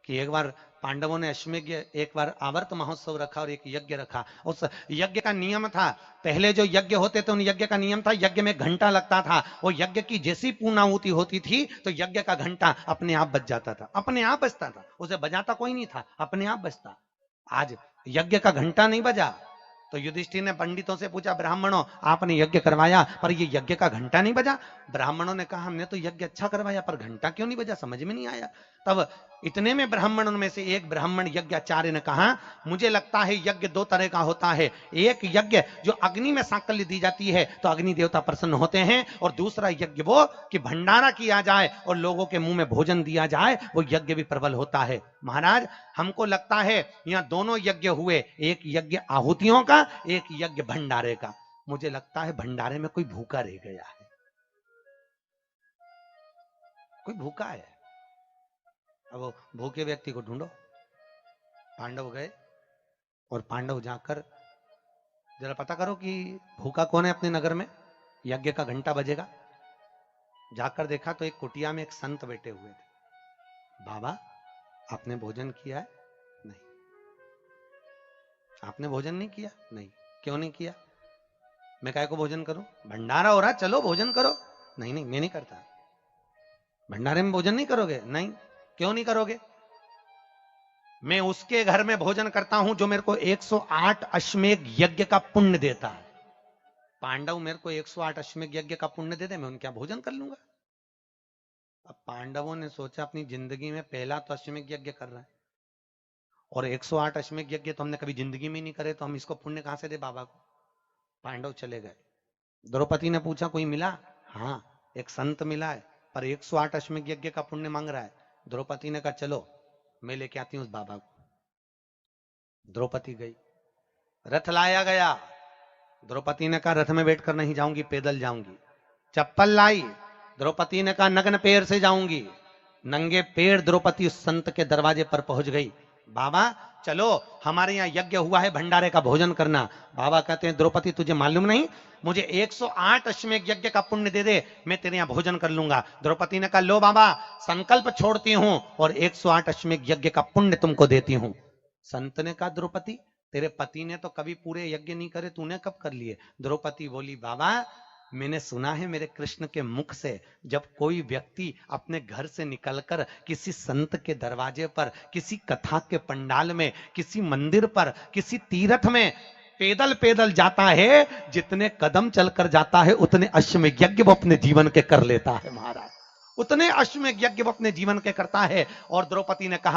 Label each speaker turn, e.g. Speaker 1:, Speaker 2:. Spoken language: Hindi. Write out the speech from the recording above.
Speaker 1: कि एक बार पांडवों ने अश्वमेध, एक बार आवर्त महोत्सव रखा और एक यज्ञ रखा। उस यज्ञ का नियम था, पहले जो यज्ञ होते थे उन यज्ञ का नियम था, यज्ञ में घंटा लगता था। वो यज्ञ की जैसी पूर्णाहुति होती थी तो यज्ञ का घंटा अपने आप बज जाता था, अपने आप बजता था, उसे बजाता कोई नहीं था, अपने आप बजता। आज यज्ञ का घंटा नहीं बजा तो युधिष्ठिर ने पंडितों से पूछा, ब्राह्मणों आपने यज्ञ करवाया पर ये यज्ञ का घंटा नहीं बजा। ब्राह्मणों ने कहा हमने तो यज्ञ अच्छा करवाया पर घंटा क्यों नहीं बजा, समझ में नहीं आया। तब इतने में ब्राह्मणों में से एक ब्राह्मण यज्ञाचार्य ने कहा, मुझे लगता है यज्ञ दो तरह का होता है, एक यज्ञ जो अग्नि में सांकल्य दी जाती है तो अग्नि देवता प्रसन्न होते हैं, और दूसरा यज्ञ वो कि भंडारा किया जाए और लोगों के मुंह में भोजन दिया जाए, वो यज्ञ भी प्रबल होता है। महाराज हमको लगता है यहां दोनों यज्ञ हुए, एक यज्ञ आहुतियों का, एक यज्ञ भंडारे का। मुझे लगता है भंडारे में कोई भूखा रह गया है, कोई भूखा है। अब वो भूखे व्यक्ति को ढूंढो। पांडव गए और पांडव जाकर जरा पता करो कि भूखा कौन है अपने नगर में, यज्ञ का घंटा बजेगा। जाकर देखा तो एक कुटिया में एक संत बैठे हुए थे। बाबा आपने भोजन किया है? नहीं। आपने भोजन नहीं किया? नहीं। क्यों नहीं किया? मैं काहे को भोजन करूं, भंडारा हो रहा, चलो भोजन करो। नहीं नहीं मैं नहीं करता। भंडारे में भोजन नहीं करोगे? नहीं। क्यों नहीं करोगे? मैं उसके घर में भोजन करता हूं जो मेरे को 108 अश्वमेध यज्ञ का पुण्य देता है। पांडव मेरे को 108 अश्वमेध यज्ञ का पुण्य दे दे, मैं उनके यहाँ भोजन कर लूंगा। अब पांडवों ने सोचा अपनी जिंदगी में पहला तो अश्वमेध यज्ञ कर रहा है, और 108 अश्वमेध यज्ञ तो हमने कभी जिंदगी में नहीं करे, तो हम इसको पुण्य कहां से दे बाबा को। पांडव चले गए। द्रौपदी ने पूछा कोई मिला? हाँ एक संत मिला है पर 108 अश्वमेध यज्ञ का पुण्य मांग रहा है। द्रौपदी ने कहा चलो मैं लेके आती हूं उस बाबा को। द्रौपदी गई, रथ लाया गया। द्रौपदी ने कहा रथ में बैठकर नहीं जाऊंगी, पैदल जाऊंगी। चप्पल लाई, द्रौपदी ने कहा नग्न पैर से जाऊंगी। नंगे पैर द्रौपदी उस संत के दरवाजे पर पहुंच गई। बाबा चलो हमारे यहाँ यज्ञ हुआ है, भंडारे का भोजन करना। बाबा कहते हैं द्रौपदी तुझे मालूम नहीं, मुझे 108 अश्वमेध यज्ञ का पुण्य दे दे, मैं तेरे यहाँ भोजन कर लूंगा। द्रौपदी ने कहा लो बाबा संकल्प छोड़ती हूं और 108 अश्वमेध यज्ञ का पुण्य तुमको देती हूं। संत ने कहा द्रौपदी तेरे पति ने तो कभी पूरे यज्ञ नहीं करे, तूने कब कर लिए? द्रौपदी बोली बाबा मैंने सुना है मेरे कृष्ण के मुख से, जब कोई व्यक्ति अपने घर से निकलकर किसी संत के दरवाजे पर, किसी कथा के पंडाल में, किसी मंदिर पर, किसी तीर्थ में पैदल पैदल जाता है, जितने कदम चलकर जाता है उतने अश्वमेध यज्ञ वो अपने जीवन के कर लेता है महाराज, उतने अश्वमेध यज्ञ वो अपने जीवन के करता है। और द्रौपदी ने कहा